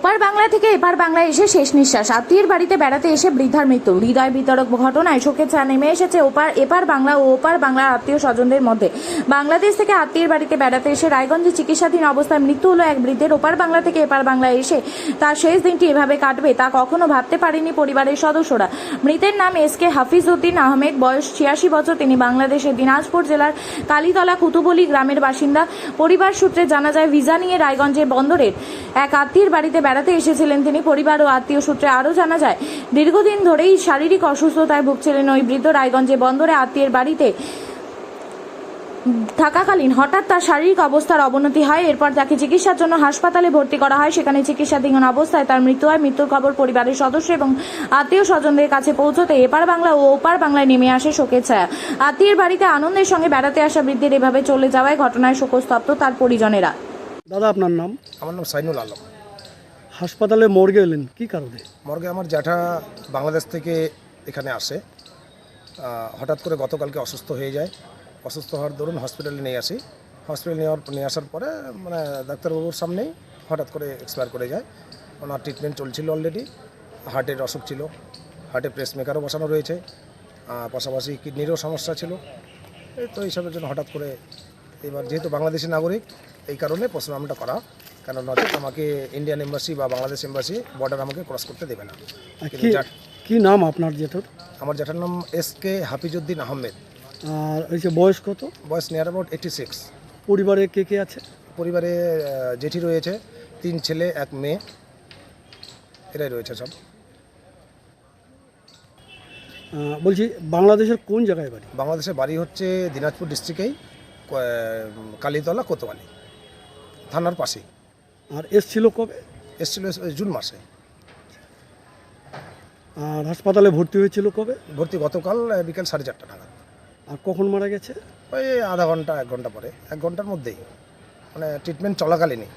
ওপার বাংলা থেকে এপার বাংলায় এসে শেষ নিঃশ্বাস। আত্মীয়ের বাড়িতে বেড়াতে এসে বৃদ্ধার মৃত্যু। হৃদয় বিতরক ঘটনায় শোকের ছায়া নেমে এসেছে এপার বাংলা ও ওপার বাংলার আত্মীয় স্বজনদের মধ্যে। বাংলাদেশ থেকে আত্মীয়ের বাড়িতে বেড়াতে এসে রায়গঞ্জে চিকিৎসাধীন অবস্থায় মৃত্যু হলো এক বৃদ্ধের। ওপার বাংলা থেকে এপার বাংলায় এসে তার শেষ দিনটি এভাবে কাটবে তা কখনো ভাবতে পারেনি পরিবারের সদস্যরা। মৃতের নাম এসকে হাফিজউদ্দিন আহমেদ, বয়স 86 বছর। তিনি বাংলাদেশের দিনাজপুর জেলার কালীতলা কুতুবলী গ্রামের বাসিন্দা। পরিবার সূত্রে জানা যায়, ভিসা নিয়ে রায়গঞ্জের বন্দরের এক আত্মীয়ের বাড়িতে বেড়াতে এসেছিলেন তিনি। পরিবার ও আত্মীয় সূত্রে আরও জানা যায়, দীর্ঘদিন ধরেই শারীরিক অসুস্থতায় ভুগছিলেন ওই বৃদ্ধ। রায়গঞ্জে বন্দরে আত্মীয়ের বাড়িতে থাকাকালীন হঠাৎ তার শারীরিক অবস্থার অবনতি হয়। এরপর তাকে চিকিৎসার জন্য হাসপাতালে ভর্তি করা হয়। সেখানে চিকিৎসাধীন অবস্থায় তার মৃত্যু হয়। মৃত্যুর খবর পরিবারের সদস্য এবং আত্মীয় স্বজনদের কাছে পৌঁছতে এপার বাংলা ও ওপার বাংলায় নেমে আসে শোকের ছায়া। আত্মীয়ের বাড়িতে আনন্দের সঙ্গে বেড়াতে আসা বৃদ্ধের এভাবে চলে যাওয়ায় ঘটনায় শোকস্তব্ধ তার পরিজনেরা। দাদা, আপনার নাম? আমার নাম সাইনুল আলম। হাসপাতালে মর্গে এলেন কি কারণে? মর্গে আমার জ্যাঠা বাংলাদেশ থেকে এখানে আসে। হঠাৎ করে গতকালকে অসুস্থ হয়ে যায়। অসুস্থ হওয়ার দরুন হসপিটালে নিয়ে আসি। হসপিটালে নিয়ে আসার পরে ডাক্তারবাবুর সামনেই হঠাৎ করে এক্সপায়ার করে যায়। ওনার ট্রিটমেন্ট চলছিল অলরেডি। হার্টের অসুখ ছিল, হার্টে প্রেসমেকারও বসানো রয়েছে, পাশাপাশি কিডনিরও সমস্যা ছিল। তো এইসবের জন্য হঠাৎ করে এবার যেহেতু বাংলাদেশি নাগরিক, এই কারণে পোস্টমর্টমটা করা। কেন নচেত আমাকে ইন্ডিয়ান এম্বাসি বা বাংলাদেশ এম্বাসি বর্ডার আমাকে ক্রস করতে দেবে না। কি নাম আপনার জেঠুর? আমার জ্যাঠার নাম এসকে হাফিজউদ্দিন আহমেদ। আর এই যে বয়স কত? বয়স নিয়ার অ্যাবাউট 86। পরিবারে কে কে আছে? পরিবারে জেঠি রয়েছে, 3 ছেলে 1 মেয়ে, এরাই রয়েছে সব। বলছি, বাংলাদেশের কোন জায়গায় বাড়ি? বাংলাদেশের বাড়ি হচ্ছে দিনাজপুর ডিস্ট্রিক্টেই, কালীতলা কোতোয়ালি থানার পাশেই। আর এসছিল কবে? এসেছিল জুন মাসে। আর হাসপাতালে ভর্তি হয়েছিল কবে? ভর্তি গতকাল বিকেল 4:30 নাগাদ। আর কখন মারা গেছে? ওই আধা ঘন্টা 1 ঘন্টা পরে, 1 ঘন্টার মধ্যেই, মানে ট্রিটমেন্ট চলাকালীনই।